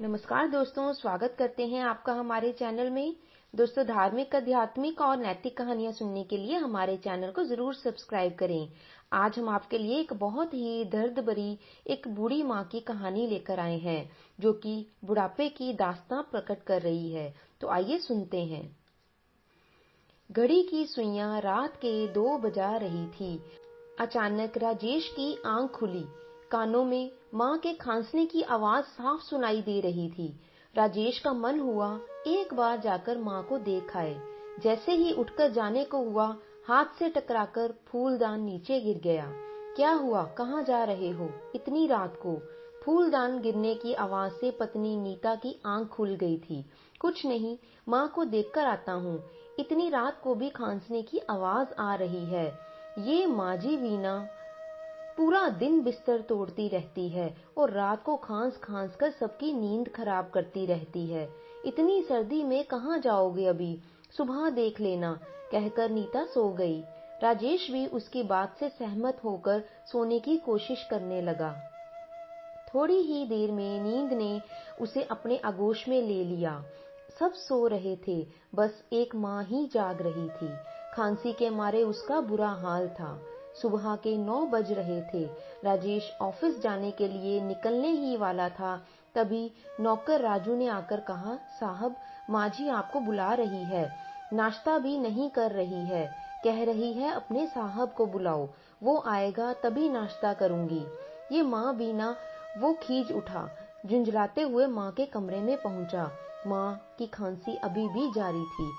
नमस्कार दोस्तों, स्वागत करते हैं आपका हमारे चैनल में। दोस्तों, धार्मिक, आध्यात्मिक और नैतिक कहानियां सुनने के लिए हमारे चैनल को जरूर सब्सक्राइब करें। आज हम आपके लिए एक बहुत ही दर्द भरी एक बूढ़ी माँ की कहानी लेकर आए हैं, जो कि बुढ़ापे की दास्तां प्रकट कर रही है। तो आइए सुनते हैं। घड़ी की सुइयां रात के 2 बजा रही थी। अचानक राजेश की आंख खुली। कानों में माँ के खांसने की आवाज साफ सुनाई दे रही थी। राजेश का मन हुआ एक बार जाकर माँ को देख आए। जैसे ही उठकर जाने को हुआ, हाथ से टकराकर फूलदान नीचे गिर गया। क्या हुआ? कहाँ जा रहे हो इतनी रात को? फूलदान गिरने की आवाज से पत्नी नीता की आंख खुल गई थी। कुछ नहीं, माँ को देखकर आता हूँ। इतनी रात को भी खांसने की आवाज आ रही है। ये माजी वीना पूरा दिन बिस्तर तोड़ती रहती है और रात को खांस खांस कर सबकी नींद खराब करती रहती है। इतनी सर्दी में कहाँ जाओगे? अभी सुबह देख लेना, कहकर नीता सो गई। राजेश भी उसकी बात से सहमत होकर सोने की कोशिश करने लगा। थोड़ी ही देर में नींद ने उसे अपने आगोश में ले लिया। सब सो रहे थे, बस एक माँ ही जाग रही थी। खांसी के मारे उसका बुरा हाल था। सुबह के 9 बज रहे थे। राजेश ऑफिस जाने के लिए निकलने ही वाला था, तभी नौकर राजू ने आकर कहा, साहब, माँ जी आपको बुला रही है। नाश्ता भी नहीं कर रही है, कह रही है अपने साहब को बुलाओ, वो आएगा तभी नाश्ता करूंगी। ये माँ बीना वो खींच उठा, झुंझलाते हुए माँ के कमरे में पहुंचा। माँ की खांसी अभी भी जारी थी।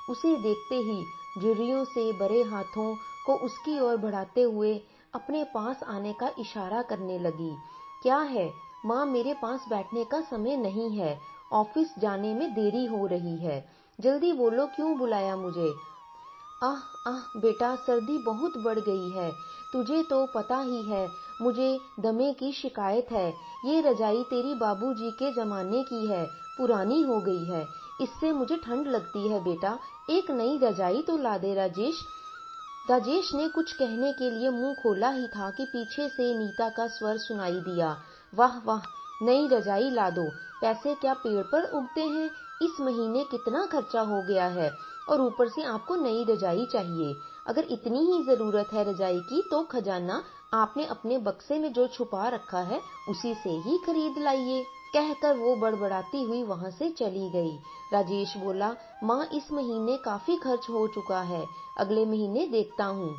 उसे देखते ही झुर्रियों से भरे हाथों को उसकी ओर बढ़ाते हुए अपने पास आने का इशारा करने लगी। क्या है माँ, मेरे पास बैठने का समय नहीं है, ऑफिस जाने में देरी हो रही है। जल्दी बोलो, क्यों बुलाया मुझे? आह आह बेटा, सर्दी बहुत बढ़ गई है। तुझे तो पता ही है, मुझे दमे की शिकायत है। ये रजाई तेरी बाबूजी के जमाने की है, पुरानी हो गई है। इससे मुझे ठंड लगती है बेटा, एक नई रजाई तो ला दे राजेश। राजेश ने कुछ कहने के लिए मुंह खोला ही था कि पीछे से नीता का स्वर सुनाई दिया। वाह वाह, नई रजाई ला दो? पैसे क्या पेड़ पर उगते हैं? इस महीने कितना खर्चा हो गया है और ऊपर से आपको नई रजाई चाहिए। अगर इतनी ही जरूरत है रजाई की तो खजाना आपने अपने बक्से में जो छुपा रखा है उसी से ही खरीद लाइए, कहकर वो बड़बड़ाती हुई वहां से चली गई। राजेश बोला, माँ, इस महीने काफी खर्च हो चुका है, अगले महीने देखता हूँ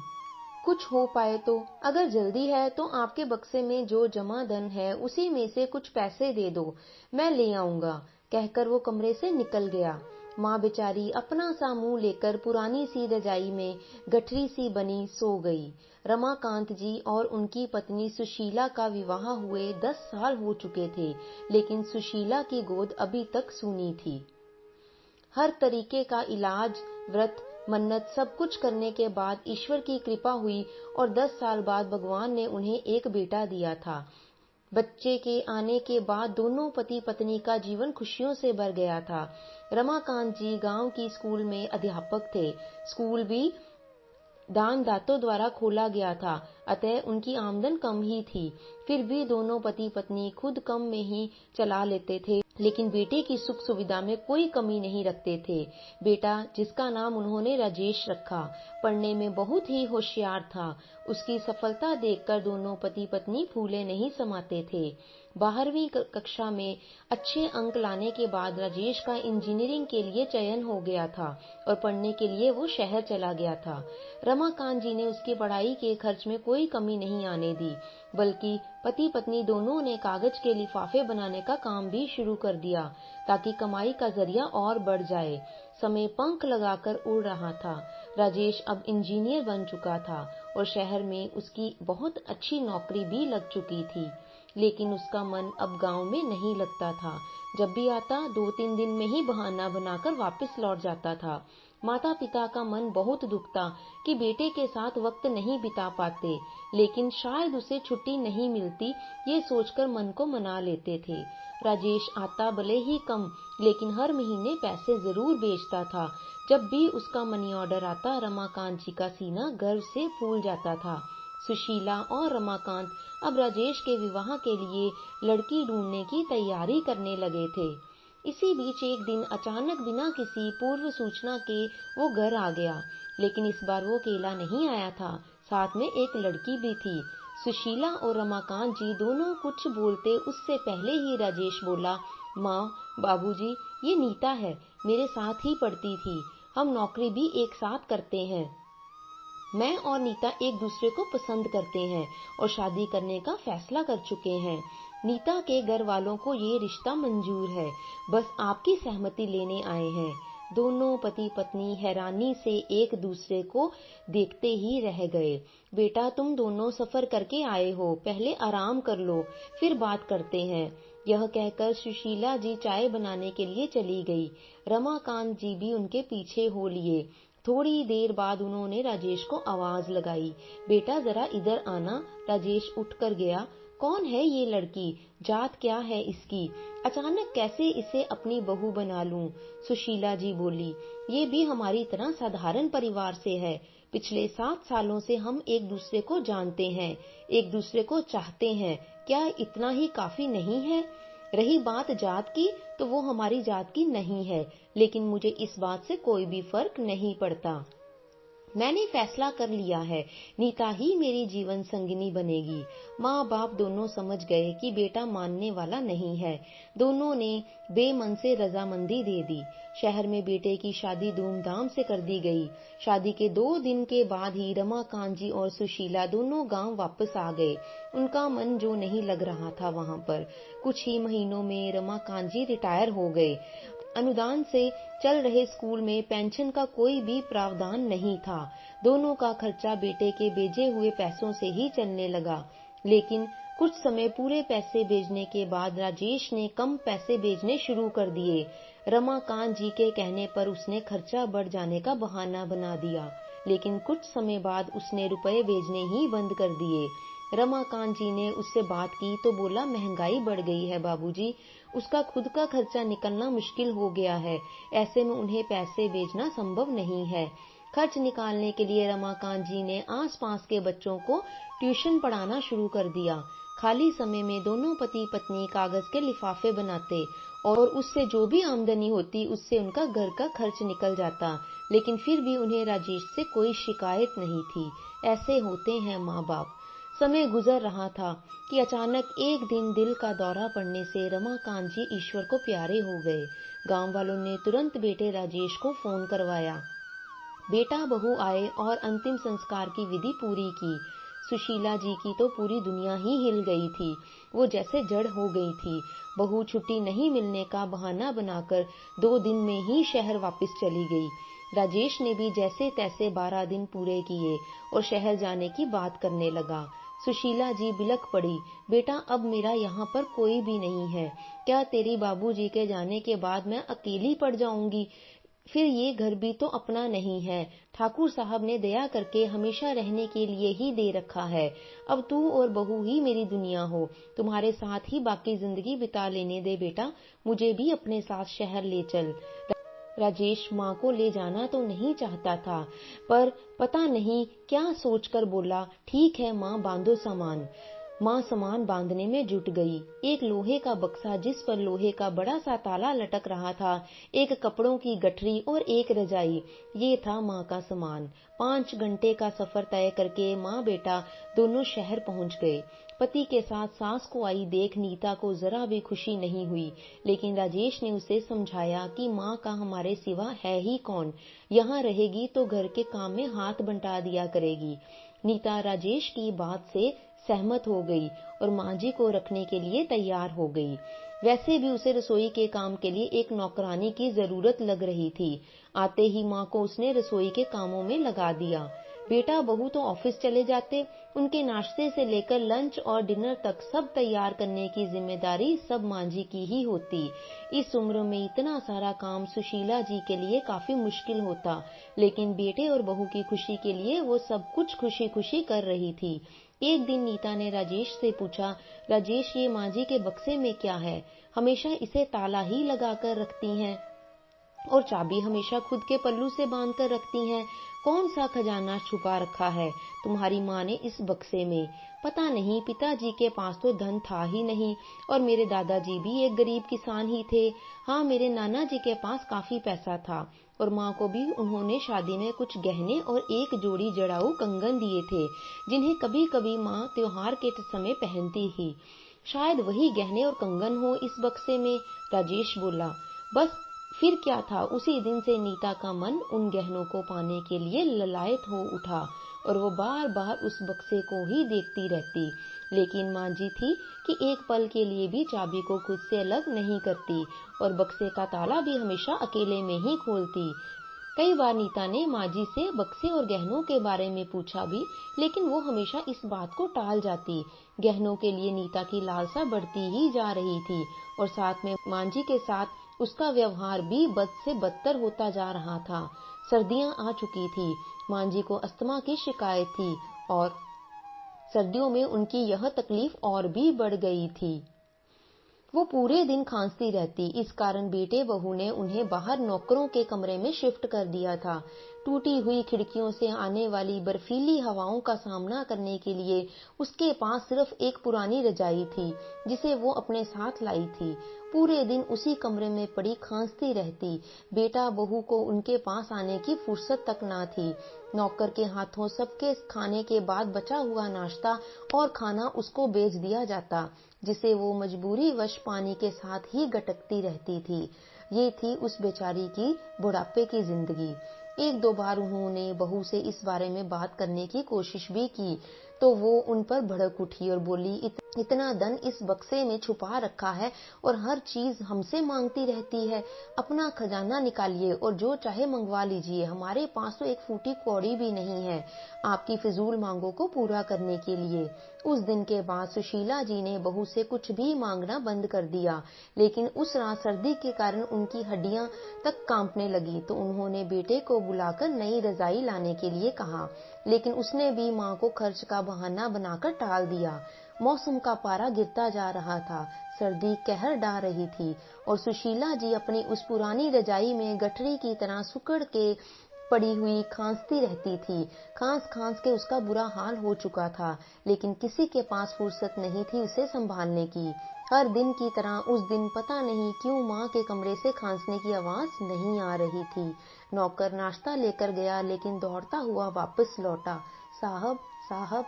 कुछ हो पाए तो। अगर जल्दी है तो आपके बक्से में जो जमा धन है उसी में से कुछ पैसे दे दो, मैं ले आऊंगा, कहकर वो कमरे से निकल गया। माँ बेचारी अपना सा मुंह लेकर पुरानी सी रजाई में गठरी सी बनी सो गई। रमाकांत जी और उनकी पत्नी सुशीला का विवाह हुए 10 साल हो चुके थे, लेकिन सुशीला की गोद अभी तक सूनी थी। हर तरीके का इलाज, व्रत, मन्नत सब कुछ करने के बाद ईश्वर की कृपा हुई और 10 साल बाद भगवान ने उन्हें एक बेटा दिया था। बच्चे के आने के बाद दोनों पति पत्नी का जीवन खुशियों से भर गया था। रमाकांत जी गांव की स्कूल में अध्यापक थे। स्कूल भी दान दातों द्वारा खोला गया था, अतः उनकी आमदन कम ही थी। फिर भी दोनों पति पत्नी खुद कम में ही चला लेते थे, लेकिन बेटे की सुख सुविधा में कोई कमी नहीं रखते थे। बेटा, जिसका नाम उन्होंने राजेश रखा, पढ़ने में बहुत ही होशियार था। उसकी सफलता देखकर दोनों पति पत्नी फूले नहीं समाते थे। 12वीं कक्षा में अच्छे अंक लाने के बाद राजेश का इंजीनियरिंग के लिए चयन हो गया था और पढ़ने के लिए वो शहर चला गया था। रमाकांत जी ने उसकी पढ़ाई के खर्च में कोई कमी नहीं आने दी, बल्कि पति पत्नी दोनों ने कागज के लिफाफे बनाने का काम भी शुरू कर दिया, ताकि कमाई का जरिया और बढ़ जाए। समय पंख लगाकर उड़ रहा था। राजेश अब इंजीनियर बन चुका था और शहर में उसकी बहुत अच्छी नौकरी भी लग चुकी थी, लेकिन उसका मन अब गांव में नहीं लगता था। जब भी आता 2-3 दिन में ही बहाना बनाकर वापस लौट जाता था। माता पिता का मन बहुत दुखता कि बेटे के साथ वक्त नहीं बिता पाते, लेकिन शायद उसे छुट्टी नहीं मिलती, ये सोचकर मन को मना लेते थे। राजेश आता भले ही कम, लेकिन हर महीने पैसे जरूर भेजता था। जब भी उसका मनी ऑर्डर आता, रमाकांत जी का सीना गर्व से फूल जाता था। सुशीला और रमाकांत अब राजेश के विवाह के लिए लड़की ढूंढने की तैयारी करने लगे थे। इसी बीच एक दिन अचानक बिना किसी पूर्व सूचना के वो घर आ गया। लेकिन इस बार वो अकेला नहीं आया था, साथ में एक लड़की भी थी। सुशीला और रमाकांत जी दोनों कुछ बोलते उससे पहले ही राजेश बोला, माँ, बाबूजी, ये नीता है, मेरे साथ ही पढ़ती थी, हम नौकरी भी एक साथ करते हैं। मैं और नीता एक दूसरे को पसंद करते हैं और शादी करने का फैसला कर चुके हैं। नीता के घर वालों को ये रिश्ता मंजूर है, बस आपकी सहमति लेने आए हैं। दोनों पति पत्नी हैरानी से एक दूसरे को देखते ही रह गए। बेटा, तुम दोनों सफर करके आए हो, पहले आराम कर लो, फिर बात करते हैं। यह कहकर सुशीला जी चाय बनाने के लिए चली गई। रमाकांत जी भी उनके पीछे हो लिए। थोड़ी देर बाद उन्होंने राजेश को आवाज लगाई, बेटा जरा इधर आना। राजेश उठकर गया। कौन है ये लड़की, जात क्या है इसकी, अचानक कैसे इसे अपनी बहू बना लूं? सुशीला जी बोली, ये भी हमारी तरह साधारण परिवार से है। पिछले 7 सालों से हम एक दूसरे को जानते हैं, एक दूसरे को चाहते हैं, क्या इतना ही काफी नहीं है? रही बात जात की, तो वो हमारी जात की नहीं है, लेकिन मुझे इस बात से कोई भी फर्क नहीं पड़ता। मैंने फैसला कर लिया है, नीता ही मेरी जीवन संगिनी बनेगी। माँ बाप दोनों समझ गए कि बेटा मानने वाला नहीं है। दोनों ने बेमन से रजामंदी दे दी। शहर में बेटे की शादी धूमधाम से कर दी गई। शादी के 2 दिन के बाद ही रमाकांत जी और सुशीला दोनों गांव वापस आ गए। उनका मन जो नहीं लग रहा था वहां पर। कुछ ही महीनों में रमाकांत जी रिटायर हो गए। अनुदान से चल रहे स्कूल में पेंशन का कोई भी प्रावधान नहीं था। दोनों का खर्चा बेटे के भेजे हुए पैसों से ही चलने लगा। लेकिन कुछ समय पूरे पैसे भेजने के बाद राजेश ने कम पैसे भेजने शुरू कर दिए। रमाकांत जी के कहने पर उसने खर्चा बढ़ जाने का बहाना बना दिया, लेकिन कुछ समय बाद उसने रुपए भेजने ही बंद कर दिए। रमाकांत जी ने उससे बात की तो बोला, महंगाई बढ़ गई है बाबूजी, उसका खुद का खर्चा निकलना मुश्किल हो गया है, ऐसे में उन्हें पैसे भेजना संभव नहीं है। खर्च निकालने के लिए रमाकांत जी ने आसपास के बच्चों को ट्यूशन पढ़ाना शुरू कर दिया। खाली समय में दोनों पति पत्नी कागज के लिफाफे बनाते और उससे जो भी आमदनी होती उससे उनका घर का खर्च निकल जाता। लेकिन फिर भी उन्हें राजेश से कोई शिकायत नहीं थी। ऐसे होते हैं माँ बाप। समय गुजर रहा था कि अचानक एक दिन दिल का दौरा पड़ने से रमाकांत जी ईश्वर को प्यारे हो गए। गांव वालों ने तुरंत बेटे राजेश को फोन करवाया। बेटा बहू आए और अंतिम संस्कार की विधि पूरी की। सुशीला जी की तो पूरी दुनिया ही हिल गई थी, वो जैसे जड़ हो गई थी। बहू छुट्टी नहीं मिलने का बहाना बनाकर 2 दिन में ही शहर वापस चली गई। राजेश ने भी जैसे तैसे 12 दिन पूरे किए और शहर जाने की बात करने लगा। सुशीला जी बिलख पड़ी, बेटा अब मेरा यहाँ पर कोई भी नहीं है, क्या तेरी बाबूजी के जाने के बाद मैं अकेली पड़ जाऊंगी? फिर ये घर भी तो अपना नहीं है, ठाकुर साहब ने दया करके हमेशा रहने के लिए ही दे रखा है। अब तू और बहू ही मेरी दुनिया हो, तुम्हारे साथ ही बाकी जिंदगी बिता लेने दे बेटा, मुझे भी अपने साथ शहर ले चल। राजेश माँ को ले जाना तो नहीं चाहता था, पर पता नहीं क्या सोचकर बोला, ठीक है माँ, बांधो सामान। माँ सामान बांधने में जुट गई। एक लोहे का बक्सा जिस पर लोहे का बड़ा सा ताला लटक रहा था, एक कपड़ों की गठरी और एक रजाई, ये था माँ का सामान। 5 घंटे का सफर तय करके माँ बेटा दोनों शहर पहुँच गए। पति के साथ सास को आई देख नीता को जरा भी खुशी नहीं हुई, लेकिन राजेश ने उसे समझाया कि माँ का हमारे सिवा है ही कौन, यहाँ रहेगी तो घर के काम में हाथ बंटा दिया करेगी। नीता राजेश की बात से सहमत हो गई और माँ जी को रखने के लिए तैयार हो गई। वैसे भी उसे रसोई के काम के लिए एक नौकरानी की जरूरत लग रही थी। आते ही माँ को उसने रसोई के कामों में लगा दिया। बेटा बहू तो ऑफिस चले जाते, उनके नाश्ते से लेकर लंच और डिनर तक सब तैयार करने की जिम्मेदारी सब माँ जी की ही होती। इस उम्र में इतना सारा काम सुशीला जी के लिए काफी मुश्किल होता, लेकिन बेटे और बहू की खुशी के लिए वो सब कुछ खुशी खुशी कर रही थी। एक दिन नीता ने राजेश से पूछा, राजेश ये माँ जी के बक्से में क्या है, हमेशा इसे ताला ही लगा कर रखती हैं। और चाबी हमेशा खुद के पल्लू से बांध कर रखती हैं। कौन सा खजाना छुपा रखा है तुम्हारी माँ ने इस बक्से में? पता नहीं, पिताजी के पास तो धन था ही नहीं, और मेरे दादाजी भी एक गरीब किसान ही थे। हाँ, मेरे नाना जी के पास काफी पैसा था, और माँ को भी उन्होंने शादी में कुछ गहने और एक जोड़ी जड़ाऊ कंगन दिए थे, जिन्हें कभी कभी माँ त्योहार के समय पहनती थी। शायद वही गहने और कंगन हो इस बक्से में, राजेश बोला। बस फिर क्या था, उसी दिन से नीता का मन उन गहनों को पाने के लिए ललायत हो उठा, और वो बार बार उस बक्से को ही देखती रहती। लेकिन मांझी थी कि एक पल के लिए भी चाबी को खुद से अलग नहीं करती, और बक्से का ताला भी हमेशा अकेले में ही खोलती। कई बार नीता ने मांझी से बक्से और गहनों के बारे में पूछा भी, लेकिन वो हमेशा इस बात को टाल जाती। गहनों के लिए नीता की लालसा बढ़ती ही जा रही थी, और साथ में मांझी के साथ उसका व्यवहार भी बद से बदतर होता जा रहा था। सर्दियां आ चुकी थी। मांझी को अस्थमा की शिकायत थी, और सर्दियों में उनकी यह तकलीफ और भी बढ़ गई थी। वो पूरे दिन खांसती रहती। इस कारण बेटे बहू ने उन्हें बाहर नौकरों के कमरे में शिफ्ट कर दिया था। टूटी हुई खिड़कियों से आने वाली बर्फीली हवाओं का सामना करने के लिए उसके पास सिर्फ एक पुरानी रजाई थी, जिसे वो अपने साथ लाई थी। पूरे दिन उसी कमरे में पड़ी खांसती रहती। बेटा बहू को उनके पास आने की फुर्सत तक ना थी। नौकर के हाथों सबके खाने के बाद बचा हुआ नाश्ता और खाना उसको बेच दिया जाता, जिसे वो मजबूरी वश पानी के साथ ही गटकती रहती थी। ये थी उस बेचारी की बुढ़ापे की जिंदगी। एक दो बार उन्होंने बहू से इस बारे में बात करने की कोशिश भी की, तो वो उन पर भड़क उठी और बोली, इतना धन इस बक्से में छुपा रखा है और हर चीज हमसे मांगती रहती है। अपना खजाना निकालिए और जो चाहे मंगवा लीजिए, हमारे पास तो एक फूटी कौड़ी भी नहीं है आपकी फिजूल मांगों को पूरा करने के लिए। उस दिन के बाद सुशीला जी ने बहू से कुछ भी मांगना बंद कर दिया, लेकिन उस रात सर्दी के कारण उनकी हड्डियां तक कांपने लगी, तो उन्होंने बेटे को बुलाकर नई रजाई लाने के लिए कहा, लेकिन उसने भी मां को खर्च का बहाना बनाकर टाल दिया। मौसम का पारा गिरता जा रहा था, सर्दी कहर ढा रही थी, और सुशीला जी अपनी उस पुरानी रजाई में गठरी की तरह सुकड़ के पड़ी हुई खांसती रहती थी। खांस खांस के उसका बुरा हाल हो चुका था, लेकिन किसी के पास फुर्सत नहीं थी उसे संभालने की। हर दिन की तरह उस दिन पता नहीं क्यों माँ के कमरे से खांसने की आवाज नहीं आ रही थी। नौकर नाश्ता लेकर गया, लेकिन दौड़ता हुआ वापस लौटा। साहब साहब,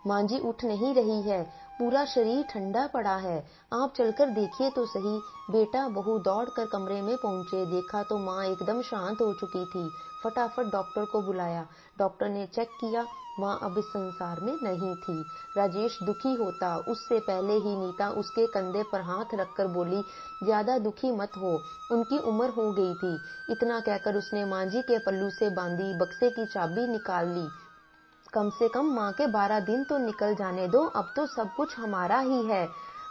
मांझी उठ नहीं रही है, पूरा शरीर ठंडा पड़ा है, आप चलकर देखिए तो सही। बेटा बहू दौड़कर कमरे में पहुंचे, देखा तो माँ एकदम शांत हो चुकी थी। फटाफट डॉक्टर को बुलाया। डॉक्टर ने चेक किया, माँ अब इस संसार में नहीं थी। राजेश दुखी होता उससे पहले ही नीता उसके कंधे पर हाथ रखकर बोली, ज्यादा दुखी मत हो, उनकी उम्र हो गई थी। इतना कहकर उसने मांझी के पल्लू से बांधी बक्से की चाबी निकाल ली। कम से कम माँ के 12 दिन तो निकल जाने दो, अब तो सब कुछ हमारा ही है।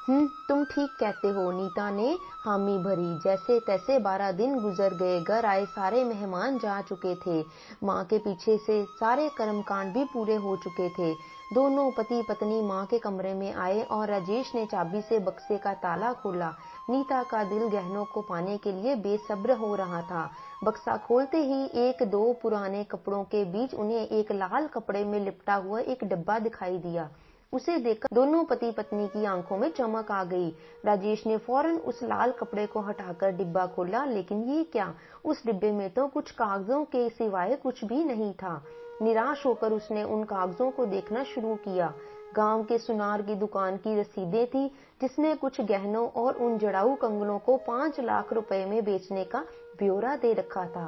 तुम ठीक कहते हो, नीता ने हामी भरी। जैसे तैसे 12 दिन गुजर गए। घर आए सारे मेहमान जा चुके थे। माँ के पीछे से सारे कर्मकांड भी पूरे हो चुके थे। दोनों पति पत्नी माँ के कमरे में आए और राजेश ने चाबी से बक्से का ताला खोला। नीता का दिल गहनों को पाने के लिए बेसब्र हो रहा था। बक्सा खोलते ही एक दो पुराने कपड़ों के बीच उन्हें एक लाल कपड़े में लिपटा हुआ एक डिब्बा दिखाई दिया। उसे देखकर दोनों पति पत्नी की आंखों में चमक आ गई। राजेश ने फौरन उस लाल कपड़े को हटाकर डिब्बा खोला, लेकिन ये क्या, उस डिब्बे में तो कुछ कागजों के सिवाय कुछ भी नहीं था। निराश होकर उसने उन कागजों को देखना शुरू किया। गांव के सुनार की दुकान की रसीदें थी, जिसमें कुछ गहनों और उन जड़ाऊ कंगनों को 5 लाख रुपए में बेचने का ब्यौरा दे रखा था।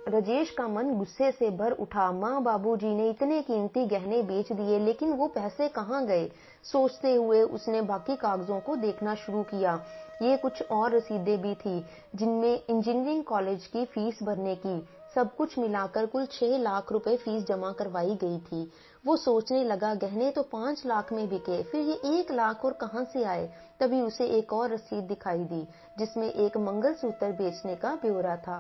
राजेश का मन गुस्से से भर उठा। माँ बाबूजी ने इतने कीमती गहने बेच दिए, लेकिन वो पैसे कहाँ गए? सोचते हुए उसने बाकी कागजों को देखना शुरू किया। ये कुछ और रसीदें भी थी, जिनमें इंजीनियरिंग कॉलेज की फीस भरने की, सब कुछ मिलाकर कुल 6 लाख रुपए फीस जमा करवाई गई थी। वो सोचने लगा, गहने तो 5 लाख में बिके, फिर ये 1 लाख और कहां से आए? तभी उसे एक और रसीद दिखाई दी, जिसमें एक मंगलसूत्र बेचने का ब्यौरा था।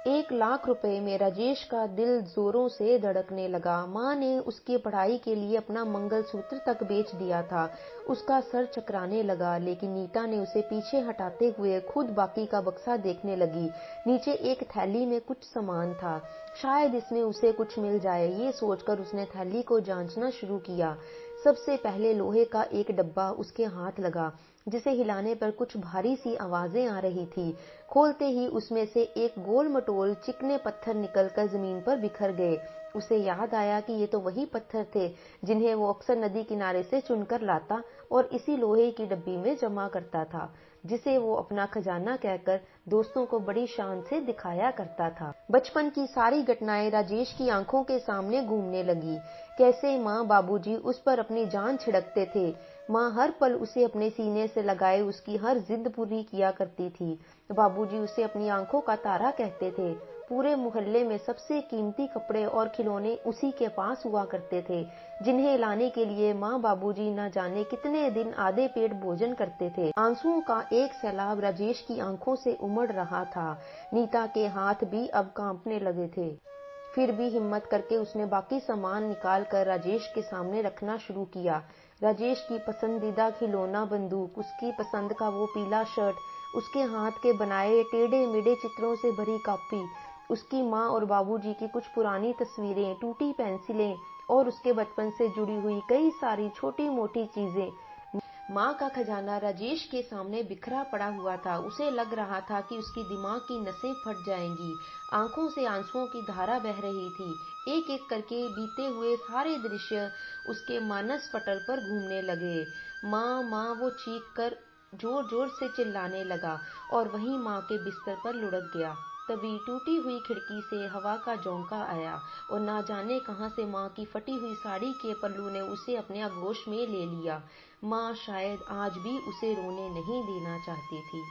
1 लाख रुपए में राजेश का दिल जोरों से धड़कने लगा। माँ ने उसकी पढ़ाई के लिए अपना मंगलसूत्र तक बेच दिया था। उसका सर चकराने लगा, लेकिन नीता ने उसे पीछे हटाते हुए खुद बाकी का बक्सा देखने लगी। नीचे एक थैली में कुछ सामान था, शायद इसमें उसे कुछ मिल जाए। ये सोचकर उसने थैली को जांचना शुरू किया। सबसे पहले लोहे का एक डब्बा उसके हाथ लगा, जिसे हिलाने पर कुछ भारी सी आवाजें आ रही थी। खोलते ही उसमें से एक गोल मटोल चिकने पत्थर निकलकर जमीन पर बिखर गए। उसे याद आया कि ये तो वही पत्थर थे जिन्हें वो अक्सर नदी किनारे से चुनकर लाता और इसी लोहे की डब्बी में जमा करता था, जिसे वो अपना खजाना कहकर दोस्तों को बड़ी शान से दिखाया करता था। बचपन की सारी घटनाएं राजेश की आंखों के सामने घूमने लगी। कैसे माँ बाबूजी उस पर अपनी जान छिड़कते थे। माँ हर पल उसे अपने सीने से लगाए उसकी हर जिद पूरी किया करती थी। बाबूजी उसे अपनी आंखों का तारा कहते थे। पूरे मोहल्ले में सबसे कीमती कपड़े और खिलौने उसी के पास हुआ करते थे, जिन्हें लाने के लिए माँ बाबूजी न जाने कितने दिन आधे पेट भोजन करते थे। आंसुओं का एक सैलाब राजेश की आंखों से उमड़ रहा था। नीता के हाथ भी अब कांपने लगे थे। फिर भी हिम्मत करके उसने बाकी सामान निकाल कर राजेश के सामने रखना शुरू किया। राजेश की पसंदीदा खिलौना बंदूक, उसकी पसंद का वो पीला शर्ट, उसके हाथ के बनाए टेढ़े मेढ़े चित्रों से भरी कॉपी, उसकी माँ और बाबूजी की कुछ पुरानी तस्वीरें, टूटी पेंसिलें और उसके बचपन से जुड़ी हुई कई सारी छोटी मोटी चीजें। माँ का खजाना राजेश के सामने बिखरा पड़ा हुआ था। उसे लग रहा था कि उसकी दिमाग की नसें फट जाएंगी। आंखों से आंसुओं की धारा बह रही थी। एक एक करके बीते हुए सारे दृश्य उसके मानस पटल पर घूमने लगे। माँ माँ वो चीख कर जोर जोर से चिल्लाने लगा और वहीं माँ के बिस्तर पर लुढ़क गया। तभी टूटी हुई खिड़की से हवा का झोंका आया और ना जाने कहां से माँ की फटी हुई साड़ी के पल्लू ने उसे अपने आगोश में ले लिया। माँ शायद आज भी उसे रोने नहीं देना चाहती थी।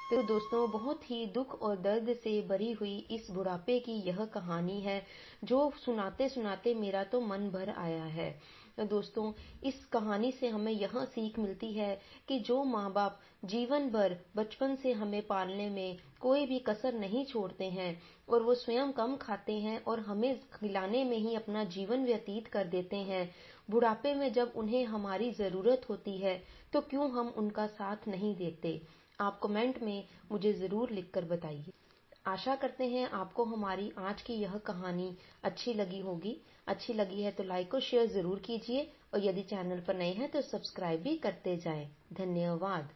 तो दोस्तों, बहुत ही दुख और दर्द से भरी हुई इस बुढ़ापे की यह कहानी है, जो सुनाते सुनाते मेरा तो मन भर आया है। तो दोस्तों, इस कहानी से हमें यह सीख मिलती है कि जो माँ बाप जीवन भर बचपन से हमें पालने में कोई भी कसर नहीं छोड़ते हैं और वो स्वयं कम खाते हैं और हमें खिलाने में ही अपना जीवन व्यतीत कर देते हैं, बुढ़ापे में जब उन्हें हमारी जरूरत होती है तो क्यों हम उनका साथ नहीं देते। आप कमेंट में मुझे जरूर लिखकर बताइए। आशा करते हैं आपको हमारी आज की यह कहानी अच्छी लगी होगी। अच्छी लगी है तो लाइक और शेयर जरूर कीजिए और यदि चैनल पर नए हैं तो सब्सक्राइब भी करते जाएं। धन्यवाद।